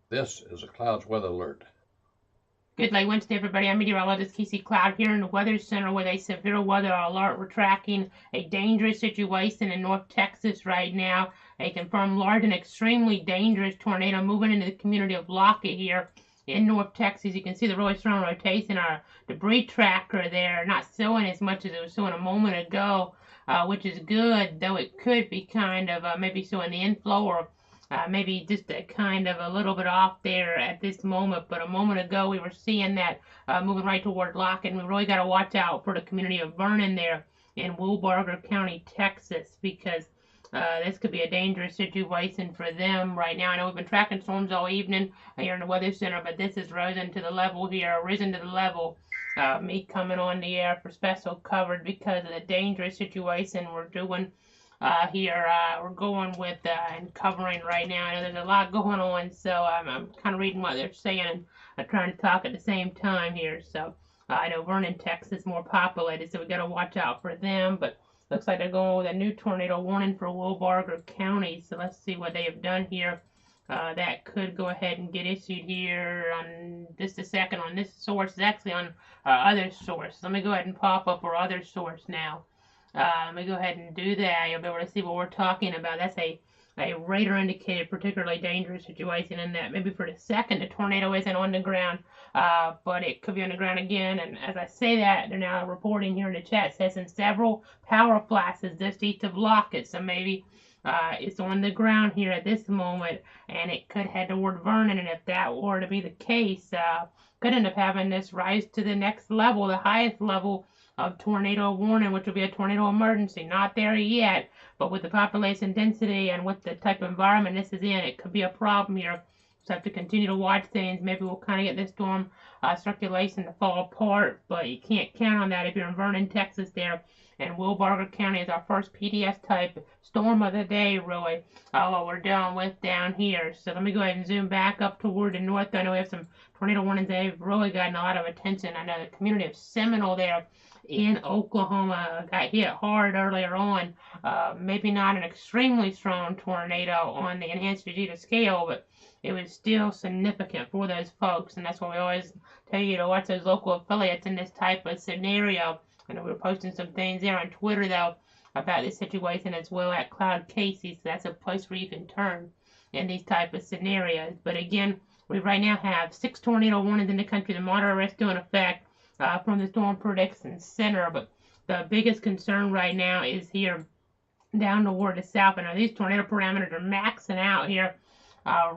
This is a clouds weather alert. Good late Wednesday, everybody. I'm meteorologist Casey Cloud here in the Weather Center with a severe weather alert. We're tracking a dangerous situation in North Texas right now. A confirmed large and extremely dangerous tornado moving into the community of Lockett here in North Texas. You can see the really strong rotation. Our debris tracker there not showing as much as it was showing a moment ago, which is good, though it could be kind of maybe showing the inflow or maybe just a kind of a little bit off there at this moment, but a moment ago we were seeing that moving right toward Lockett, and we really got to watch out for the community of Vernon there in Wilbarger County, Texas, because this could be a dangerous situation for them right now. I know we've been tracking storms all evening here in the Weather Center, but this has risen to the level here, risen to the level. Me coming on the air for special coverage because of the dangerous situation we're doing here. We're going with and covering right now. I know there's a lot going on, so I'm kind of reading what they're saying and trying to talk at the same time here. So I know Vernon, Texas, is more populated, so we got to watch out for them. But looks like they're going with a new tornado warning for Wilbarger County. So let's see what they have done here. That could go ahead and get issued here on just a second on this source. It's actually on our other source. Let me go ahead and pop up our other source now. Let me go ahead and do that. You'll be able to see what we're talking about. That's a radar indicated particularly dangerous situation in that maybe for the second the tornado isn't on the ground, but it could be on the ground again. And as I say that, they're now reporting here in the chat says in several power flashes just east of Lockett. So maybe it's on the ground here at this moment, and it could head toward Vernon. And if that were to be the case, could end up having this rise to the next level, the highest level of tornado warning, which will be a tornado emergency. Not there yet, but with the population density and with the type of environment this is in, it could be a problem here. So have to continue to watch things. Maybe we'll kind of get this storm circulation to fall apart, but you can't count on that if you're in Vernon, Texas there. And Wilbarger County is our first PDS type storm of the day, really, what we're dealing with down here. So let me go ahead and zoom back up toward the north. I know we have some tornado warnings. They've really gotten a lot of attention. I know the community of Seminole there in Oklahoma got hit hard earlier on. Maybe not an extremely strong tornado on the enhanced Vegeta scale, but it was still significant for those folks. And that's why we always tell you to watch those local affiliates in this type of scenario. I know we were posting some things there on Twitter, though, about this situation as well at Cloud Casey. So that's a place where you can turn in these type of scenarios. But again, we right now have 6 tornado warnings in the country. The moderate are still in effect from the Storm Prediction Center. But the biggest concern right now is here down toward the south. And these tornado parameters are maxing out here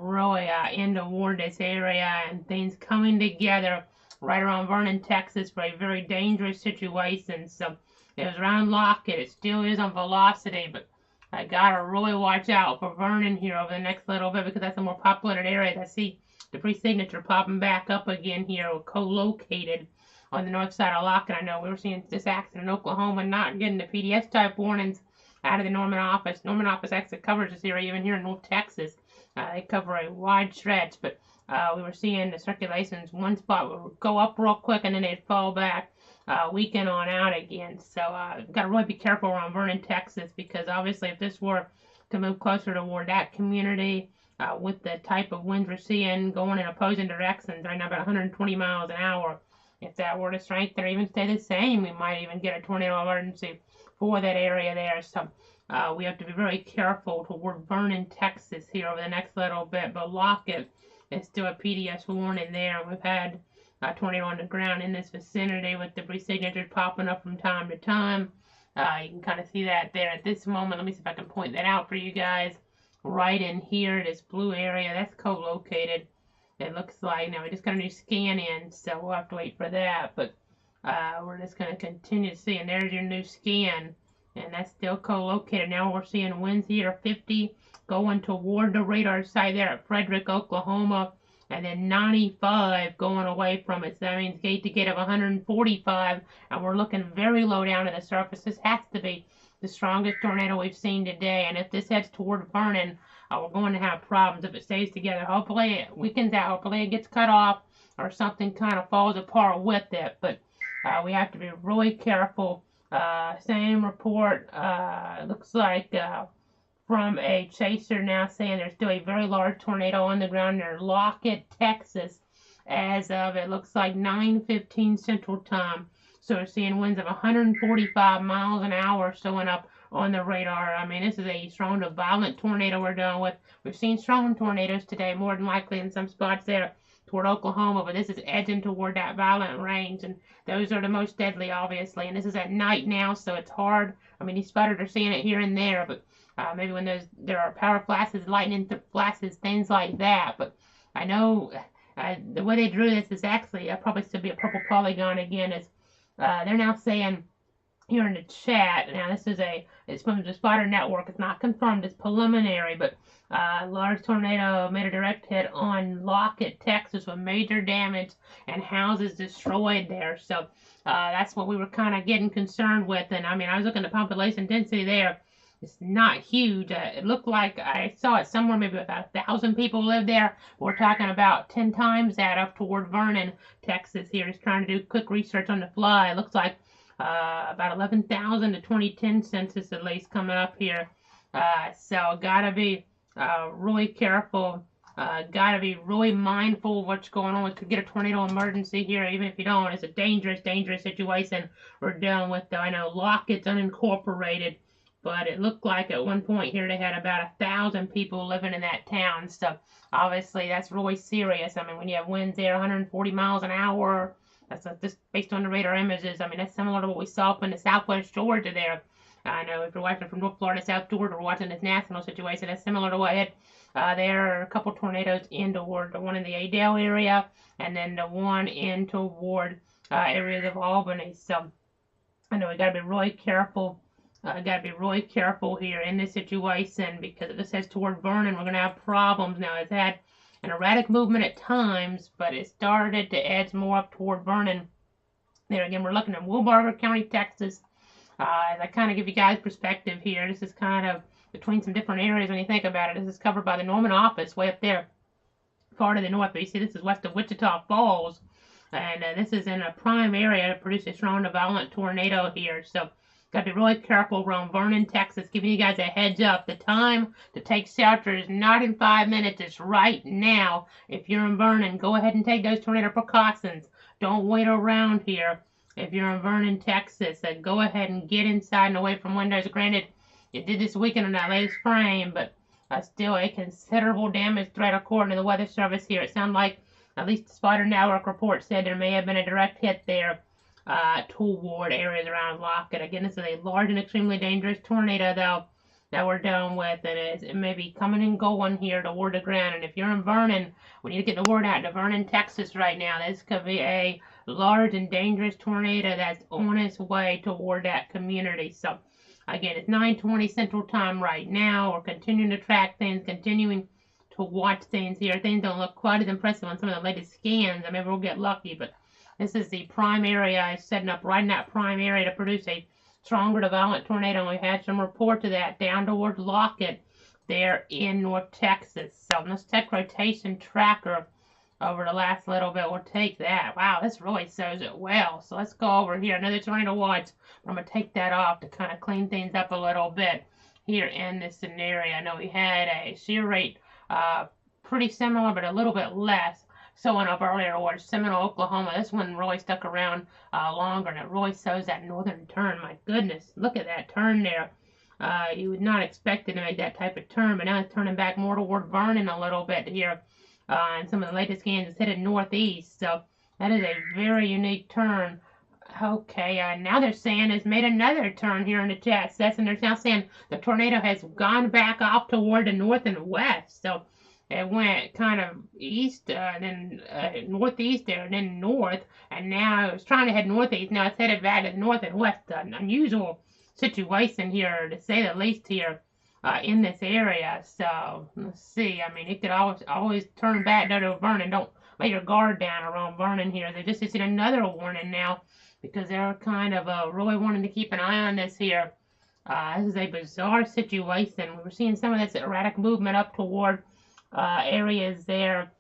really in toward this area, and things coming together right around Vernon, Texas for a very dangerous situation. So it was around Lockett. It still is on velocity, but I gotta really watch out for Vernon here over the next little bit because that's a more populated area. I see the pre-signature popping back up again here, co-located on the north side of Lockett. I know we were seeing this accident in Oklahoma, not getting the PDS type warnings out of the Norman office. Norman office actually covers this area even here in North Texas. They cover a wide stretch, but we were seeing the circulations. One spot would go up real quick and then they'd fall back, weekend on out again. So got to really be careful around Vernon, Texas, because obviously if this were to move closer toward that community with the type of winds we're seeing going in opposing directions right now, about 120 miles an hour, if that were to strengthen or even stay the same, we might even get a tornado emergency for that area there. So we have to be very careful toward Vernon, Texas here over the next little bit. But Lockett is still a PDS warning there. We've had a tornado on the ground in this vicinity with debris signatures popping up from time to time. You can kind of see that there at this moment. Let me see if I can point that out for you guys. Right in here, this blue area, that's co-located. It looks like. Now we just got a new scan in, so we'll have to wait for that. But we're just going to continue to see. And there's your new scan. And that's still co-located. Now we're seeing winds here 50 going toward the radar site there at Frederick, Oklahoma. And then 95 going away from it. So that means gate to gate of 145. And we're looking very low down to the surface. This has to be the strongest tornado we've seen today. And if this heads toward Vernon, we're going to have problems if it stays together. Hopefully it weakens out. Hopefully it gets cut off or something kind of falls apart with it. But we have to be really careful. Same report, looks like from a chaser now saying there's still a very large tornado on the ground near Lockett, Texas, as of, it looks like 9:15 Central Time. So we're seeing winds of 145 miles an hour showing up on the radar. I mean, this is a strong to violent tornado we're dealing with. We've seen strong tornadoes today, more than likely in some spots there toward Oklahoma, but this is edging toward that violent range, and those are the most deadly, obviously. And this is at night now, so it's hard. I mean, these spotters are seeing it here and there, but maybe when there are power flashes, lightning flashes, things like that. But I know the way they drew this is actually probably still be a purple polygon again. Is they're now saying here in the chat. Now this is it's from the spotter network. It's not confirmed. It's preliminary, but large tornado made a direct hit on Lockett, Texas, with major damage and houses destroyed there. So that's what we were kind of getting concerned with. And I mean, I was looking at population density there. It's not huge. It looked like I saw it somewhere, maybe about 1,000 people live there. We're talking about 10 times that up toward Vernon, Texas here. Just trying to do quick research on the fly. It looks like about 11,000 to 2010 census at least coming up here. So gotta be really careful. Gotta be really mindful of what's going on. We could get a tornado emergency here, even if you don't. It's a dangerous, dangerous situation we're dealing with, though. I know Lockett's unincorporated, but it looked like at one point here they had about 1,000 people living in that town. So obviously that's really serious. I mean, when you have winds there 140 miles an hour, that's just based on the radar images. I mean, that's similar to what we saw up in the southwest Georgia there. I know if you're watching from North Florida, South Georgia, or watching this national situation, that's similar to what it there are a couple tornadoes in toward the one in the Adel area, and then the one in toward areas of Albany. So I know we got to be really careful. Got to be really careful here in this situation, because if this heads toward Vernon, we're going to have problems. Now, it's had an erratic movement at times, but it started to edge more up toward Vernon. There again, we're looking at Wilbarger County, Texas. As I kind of give you guys perspective here, this is kind of between some different areas when you think about it. This is covered by the Norman office way up there, far to the north. But you see, this is west of Wichita Falls, and this is in a prime area to produce a strong to violent tornado here. So got to be really careful around Vernon, Texas. Giving you guys a heads up. The time to take shelter is not in 5 minutes. It's right now. If you're in Vernon, go ahead and take those tornado precautions. Don't wait around here. If you're in Vernon, Texas, go ahead and get inside and away from windows. Granted, it did this weekend in that latest frame, but still a considerable damage threat according to the Weather Service here. It sounded like, at least the Spotter Network report said, there may have been a direct hit there toward areas around Lockett. Again, this is a large and extremely dangerous tornado, though, that we're dealing with. It may be coming and going here toward the ground. And if you're in Vernon, we need to get the word out to Vernon, Texas right now. This could be a large and dangerous tornado that's on its way toward that community. So, again, it's 9:20 Central Time right now. We're continuing to track things, continuing to watch things here. Things don't look quite as impressive on some of the latest scans. I mean, we'll get lucky, but this is the prime area. It's setting up right in that prime area to produce a stronger to violent tornado. And we've had some report to that down towards Lockett there in North Texas. So let's take rotation tracker over the last little bit. We'll take that. Wow, this really shows it well. So let's go over here. Another tornado watch. I'm going to take that off to kind of clean things up a little bit here in this scenario. I know we had a shear rate pretty similar, but a little bit less. Showing up earlier towards Seminole, Oklahoma. This one really stuck around longer, and it really shows that northern turn. My goodness, look at that turn there. You would not expect it to make that type of turn, but now it's turning back more toward Vernon a little bit here. And some of the latest scans, it's headed northeast, so that is a very unique turn. Okay, now they're saying it's made another turn here in the chat session. They're now saying the tornado has gone back off toward the north and west. So it went kind of east, then northeast there, and then north, and now it's trying to head northeast. Now it's headed back to the north and west. An unusual situation here, to say the least, here in this area. So let's see. I mean, it could always turn back down to Vernon. Don't let your guard down around Vernon here. They just issued another warning now, because they're kind of really wanting to keep an eye on this here. This is a bizarre situation. We're seeing some of this erratic movement up toward areas there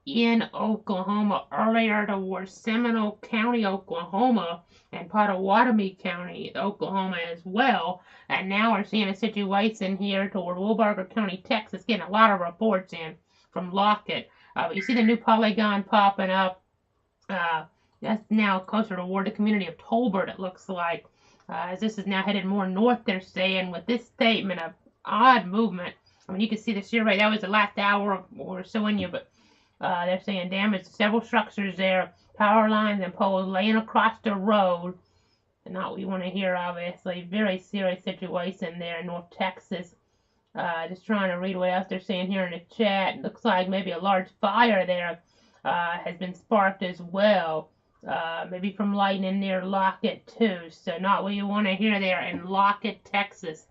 in Oklahoma earlier towards Seminole County, Oklahoma, and Pottawatomie County, Oklahoma as well. And now we're seeing a situation here toward Wilbarger County, Texas, getting a lot of reports in from Lockett. But you see the new polygon popping up. That's now closer toward the community of Tolbert, it looks like. As this is now headed more north, they're saying, with this statement of odd movement. I mean, you can see the shear rate. That was the last hour or so in you, but they're saying damage to several structures there, power lines and poles laying across the road. Not what you want to hear, obviously. Very serious situation there in North Texas. Just trying to read what else they're saying here in the chat. It looks like maybe a large fire there has been sparked as well. Maybe from lightning near Lockett too. So not what you want to hear there in Lockett, Texas.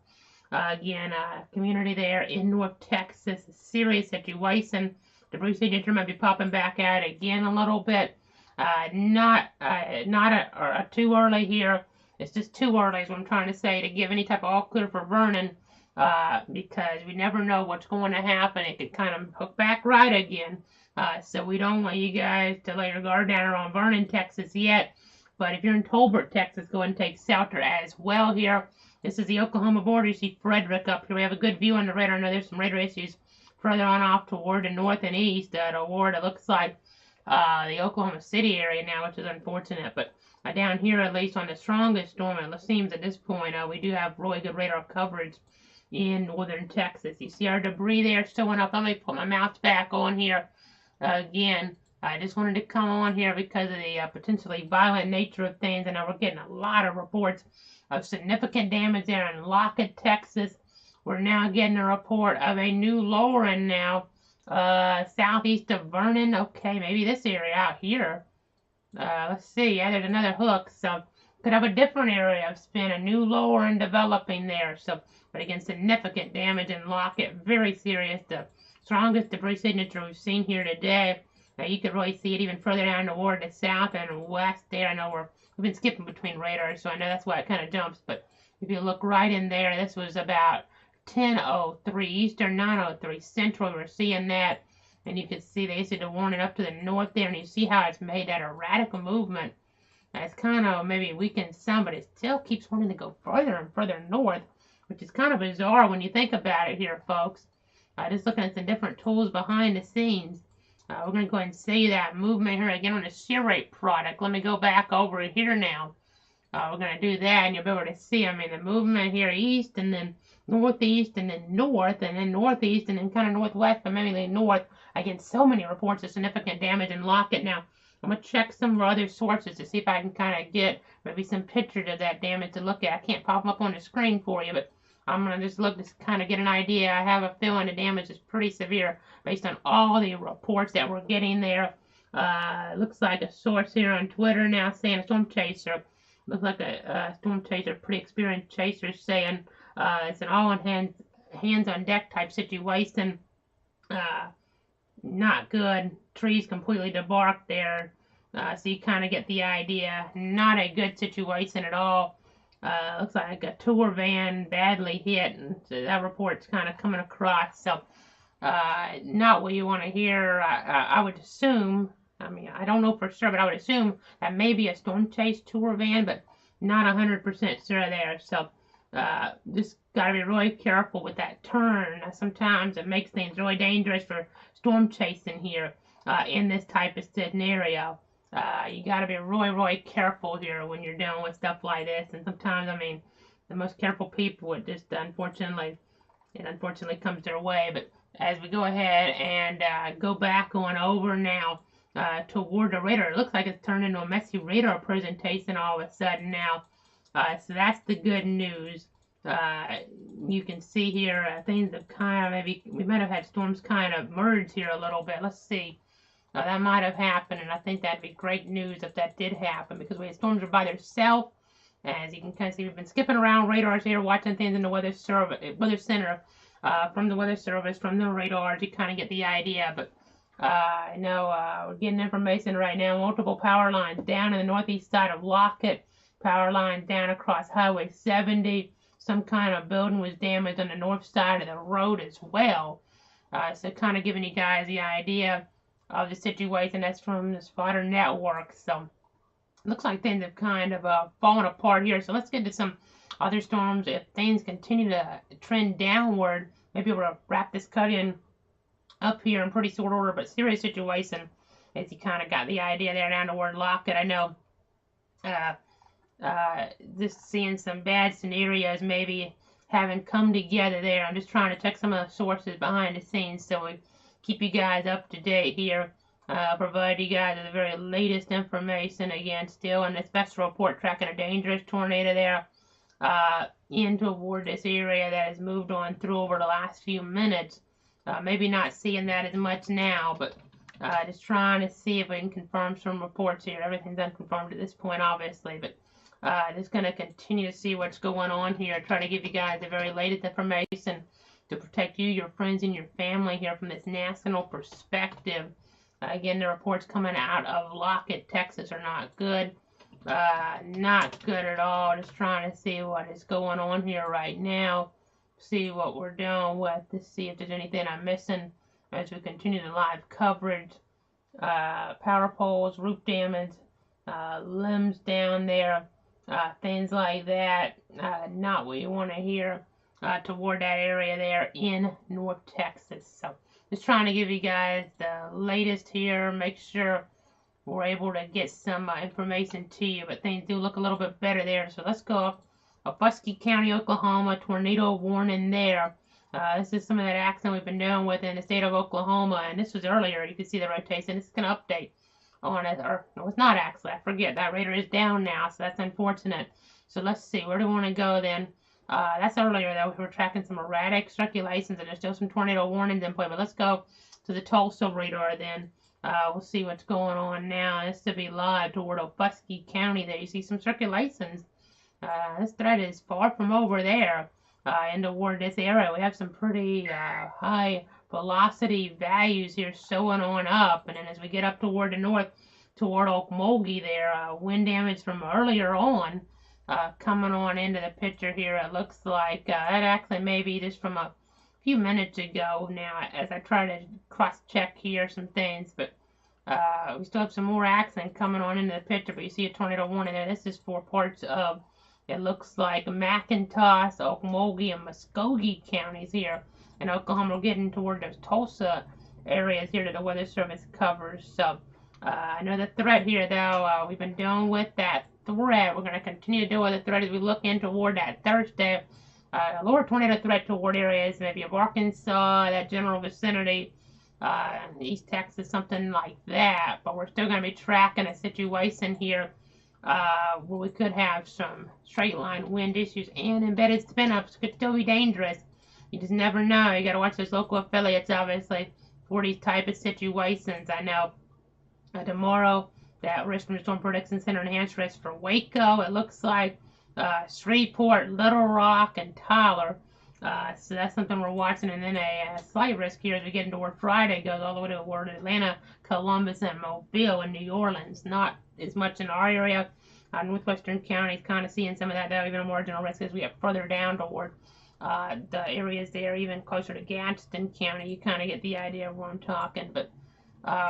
Again, community there in North Texas. Serious situation. Debris signature might be popping back out again a little bit. Not too early here. It's just too early is what I'm trying to say to give any type of all clear for Vernon, because we never know what's going to happen. It could kind of hook back right again. So we don't want you guys to lay your guard down on Vernon, Texas yet. But if you're in Tolbert, Texas, go ahead and take shelter as well here. This is the Oklahoma border. You see Frederick up here. We have a good view on the radar. I know there's some radar issues further on off toward the north and east toward, it looks like, the Oklahoma City area now, which is unfortunate. But down here, at least on the strongest storm, it seems at this point, we do have really good radar coverage in northern Texas. You see our debris there showing up. Let me put my mouse back on here. Again, I just wanted to come on here because of the potentially violent nature of things. I know we're getting a lot of reports of significant damage there in Lockett, Texas. We're now getting a report of a new lowering now southeast of Vernon. Okay, maybe this area out here. Let's see. Yeah, there's another hook. So could have a different area of spin, a new lowering developing there. So, but again, significant damage in Lockett. Very serious. The strongest debris signature we've seen here today. Now you could really see it even further down toward the south and west there. I know we've been skipping between radars, so I know that's why it kind of jumps. But if you look right in there, this was about 10:03 Eastern, 9:03 Central. We're seeing that, and you can see they issued a warning up to the north there, and you see how it's made that erratic movement. And it's kind of maybe weakened some, but it still keeps wanting to go further and further north, which is kind of bizarre when you think about it here, folks. Just looking at some different tools behind the scenes. We're going to go ahead and see that movement here again on the shear rate product. Let me go back over here now. We're going to do that, and you'll be able to see, I mean, the movement here east, and then northeast, and then north, and then northeast, and then kind of northwest, but mainly north. Again, so many reports of significant damage in Lockett. Now, I'm going to check some other sources to see if I can kind of get maybe some pictures of that damage to look at. I can't pop them up on the screen for you, but I'm going to just look to kind of get an idea. I have a feeling the damage is pretty severe based on all the reports that we're getting there. Looks like a source here on Twitter now saying a storm chaser. Looks like a storm chaser, pretty experienced chaser, saying it's an all-hands on deck type situation. Not good. Trees completely debarked there. So you kind of get the idea. Not a good situation at all. Looks like a tour van badly hit, and so that report's kind of coming across. So not what you want to hear. I would assume, I mean, I don't know for sure, but I would assume that maybe a storm chase tour van, but not 100% sure there. So just got to be really careful with that turn. Sometimes it makes things really dangerous for storm chasing here in this type of scenario. You got to be really, really careful here when you're dealing with stuff like this. And sometimes, I mean, the most careful people, it just unfortunately comes their way. But as we go ahead and go back on over now toward the radar, it looks like it's turned into a messy radar presentation all of a sudden now. So that's the good news. You can see here things have kind of we might have had storms kind of merge here a little bit. Let's see. That might have happened, and I think that'd be great news if that did happen, because when storms are by themselves, as you can kind of see, we've been skipping around radars here, watching things in the weather center, from the weather service, from the radars. You kind of get the idea. But I know we're getting information right now. Multiple power lines down in the northeast side of Lockett, power lines down across Highway 70. Some kind of building was damaged on the north side of the road as well. So kind of giving you guys the idea. of the situation. That's from the spotter network. So looks like things have kind of fallen apart here. So let's get to some other storms. If things continue to trend downward, maybe we'll wrap this cut in up here in pretty short order, but serious situation. As you kind of got the idea there down toward Lockett. I know just seeing some bad scenarios maybe haven't come together there. I'm just trying to check some of the sources behind the scenes so we keep you guys up to date here. Provide you guys with the very latest information. Again, still in the special report tracking a dangerous tornado there in toward this area that has moved on through over the last few minutes. Maybe not seeing that as much now, but just trying to see if we can confirm some reports here. Everything's unconfirmed at this point, obviously, but just going to continue to see what's going on here. Try to give you guys the very latest information to protect you, your friends, and your family here from this national perspective. Again, the reports coming out of Lockett, Texas are not good. Not good at all. Just trying to see what is going on here right now. See what we're doing with to see if there's anything I'm missing as we continue the live coverage. Power poles, roof damage, limbs down there, things like that. Not what you want to hear toward that area there in North Texas. So just trying to give you guys the latest here. Make sure we're able to get some information to you, but things do look a little bit better there. So let's go up Buskey County, Oklahoma, tornado warning there. This is some of that action we've been dealing with in the state of Oklahoma, and this was earlier. You can see the rotation. This is going to update on it, or no, it's not actually. I forget. That radar is down now, so that's unfortunate. So let's see. Where do we want to go then? That's earlier, though. We were tracking some erratic circulations, and there's still some tornado warnings in play. But let's go to the Tulsa Radar then. We'll see what's going on now. This to be live toward Buskey County there. You see some circulations. This threat is far from over there. And toward this area, we have some pretty high velocity values here showing on up. And then as we get up toward the north, toward Okmulgee there, wind damage from earlier on coming on into the picture here. It looks like that actually may be just from a few minutes ago now as I try to cross-check here some things. But we still have some more action coming on into the picture. But you see a tornado warning there. This is for parts of, it looks like McIntosh, Okmulgee, and Muskogee counties here in Oklahoma. We're getting toward those Tulsa areas here that the Weather Service covers. So I know the threat here, though. We've been dealing with that threat. We're going to continue to deal with the threat as we look in toward that Thursday. A lower tornado threat toward areas maybe of Arkansas, that general vicinity, East Texas, something like that. But we're still going to be tracking a situation here where we could have some straight line wind issues and embedded spin-ups. Could still be dangerous. You just never know. You got to watch those local affiliates, obviously, for these type of situations. I know tomorrow that risk from the Storm Prediction Center enhanced risk for Waco. It looks like Shreveport, Little Rock, and Tyler. So that's something we're watching. And then a slight risk here as we get into toward Friday goes all the way toward Atlanta, Columbus, and Mobile, and New Orleans. Not as much in our area. Northwestern counties kind of seeing some of that, though, even a marginal risk as we get further down toward the areas there, even closer to Gadsden County. You kind of get the idea of where I'm talking. But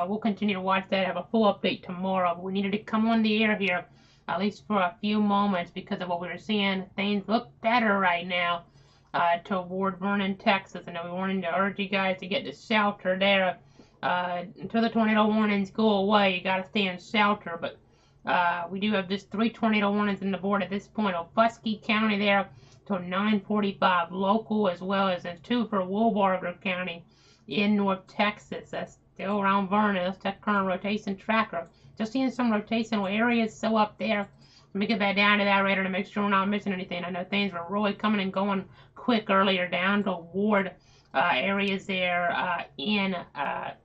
we'll continue to watch that. Have a full update tomorrow. But we needed to come on the air here, at least for a few moments, because of what we were seeing. Things look better right now toward Vernon, Texas. And we wanted to urge you guys to get to shelter there. Until the tornado warnings go away, you got to stay in shelter. But we do have just 3 tornado warnings in the board at this point. Buskey County there till 9:45 local, as well as 2 for Wilbarger County in North Texas. That's still around Vernon. Let's check current rotation tracker. Just seeing some rotational areas so up there. Let me get that down to that radar to make sure we're not missing anything. I know things were really coming and going quick earlier down toward areas there in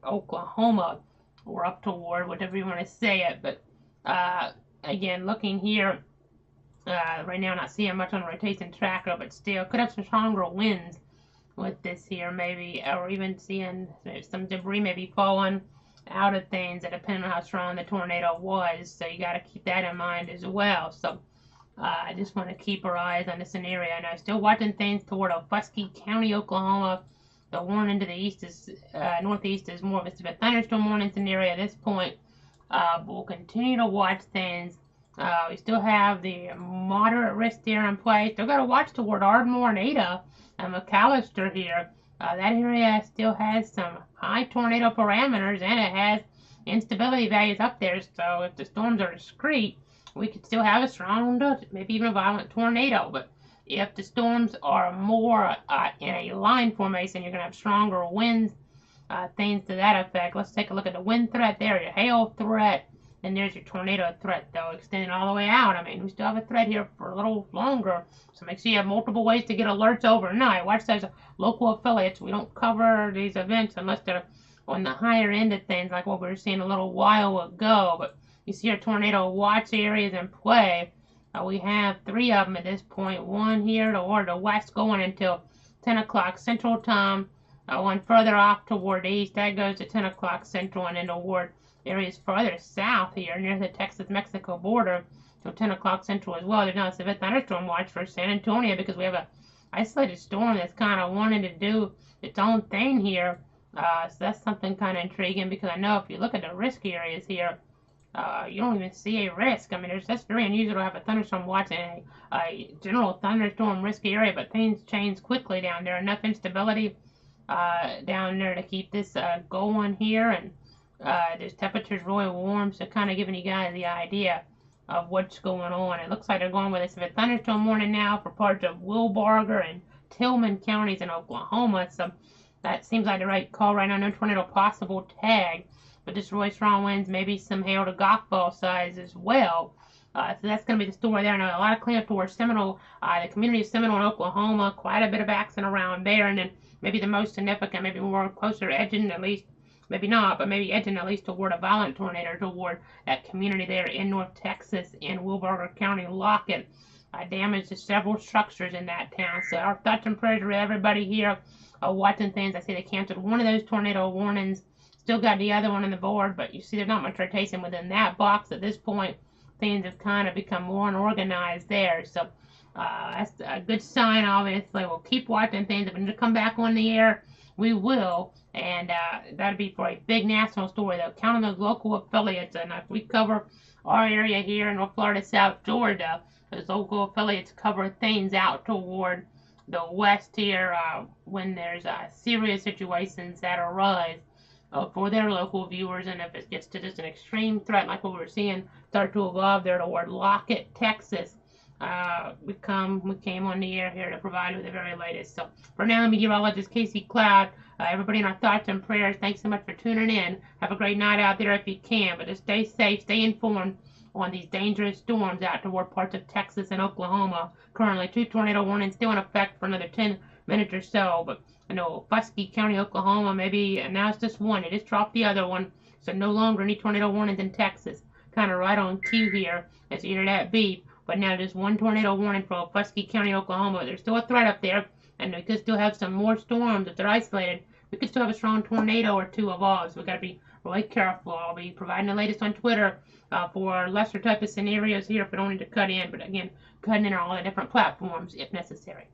Oklahoma, or up toward, whatever you want to say it. But again, looking here, right now not seeing much on the rotation tracker, but still could have some stronger winds with this here, maybe, or even seeing some debris maybe falling out of things, depending on how strong the tornado was. So you got to keep that in mind as well. So I just want to keep our eyes on the scenario. And I'm still watching things toward Buskey County, Oklahoma, The warning to the east is northeast is more of a severe thunderstorm warning scenario at this point. But we'll continue to watch things. We still have the moderate risk there in place. Still got to watch toward Ardmore and Ada and McAllister here. That area still has some high tornado parameters, and it has instability values up there. So if the storms are discrete, we could still have a strong, maybe even a violent tornado. But if the storms are more in a line formation, you're going to have stronger winds, things to that effect. Let's take a look at the wind threat there, your hail threat, and there's your tornado threat, though, extending all the way out. I mean, we still have a threat here for a little longer, so make sure you have multiple ways to get alerts overnight. Watch those local affiliates. We don't cover these events unless they're on the higher end of things, like what we were seeing a little while ago. But you see our tornado watch areas in play. We have 3 of them at this point. One here toward the west going until 10 o'clock Central Time. One further off toward the east. That goes to 10 o'clock Central, and then toward areas further south here near the Texas-Mexico border till 10 o'clock Central as well. There's now a severe thunderstorm watch for San Antonio because we have an isolated storm that's kind of wanting to do its own thing here. So that's something kind of intriguing, because I know if you look at the risk areas here, you don't even see a risk. I mean, that's very unusual to have a thunderstorm watch in a general thunderstorm risk area, but things change quickly down there. Enough instability down there to keep this going here, and there's temperatures really warm, so kind of giving you guys the idea of what's going on. It looks like they're going with a severe thunderstorm warning now for parts of Wilbarger and Tillman counties in Oklahoma, so that seems like the right call right now. No tornado possible tag, but just really strong winds, maybe some hail to golf ball size as well. So that's going to be the story there. Now, a lot of cleanup towards Seminole, the community of Seminole in Oklahoma, quite a bit of action around there, and then maybe the most significant, maybe more closer edging, at least, maybe not, but maybe edging at least toward a violent tornado toward that community there in North Texas in Wilbarger County, Lockett. Damage to several structures in that town. So our thoughts and prayers with everybody here watching things. I see they canceled one of those tornado warnings. Still got the other one on the board, but you see there's not much rotation within that box at this point. Things have kind of become more unorganized there. So that's a good sign, obviously. We'll keep watching things. If we need to come back on the air, we will. And that'd be for a big national story, though. Count on those local affiliates. And if we cover our area here in North Florida, South Georgia, those local affiliates cover things out toward the west here when there's serious situations that arise for their local viewers. And if it gets to just an extreme threat like what we're seeing start to evolve there toward Lockett, Texas, we came on the air here to provide you with the very latest. So for now, meteorologist Casey Cloud, everybody in our thoughts and prayers, thanks so much for tuning in. Have a great night out there if you can, but just stay safe, stay informed on these dangerous storms out toward parts of Texas and Oklahoma. Currently, 2 tornado warnings still in effect for another 10 minutes or so, but I know Fusky County, Oklahoma, maybe announced just one. It just dropped the other one, so no longer any tornado warnings in Texas. Kind of right on cue here as you hear that beep, but now just 1 tornado warning for Fusky County, Oklahoma. There's still a threat up there, and we could still have some more storms if they're isolated. We could still have a strong tornado or 2 evolve, so we've got to be really careful. I'll be providing the latest on Twitter for lesser type of scenarios here if we don't need to cut in, but again, cutting in on all the different platforms if necessary.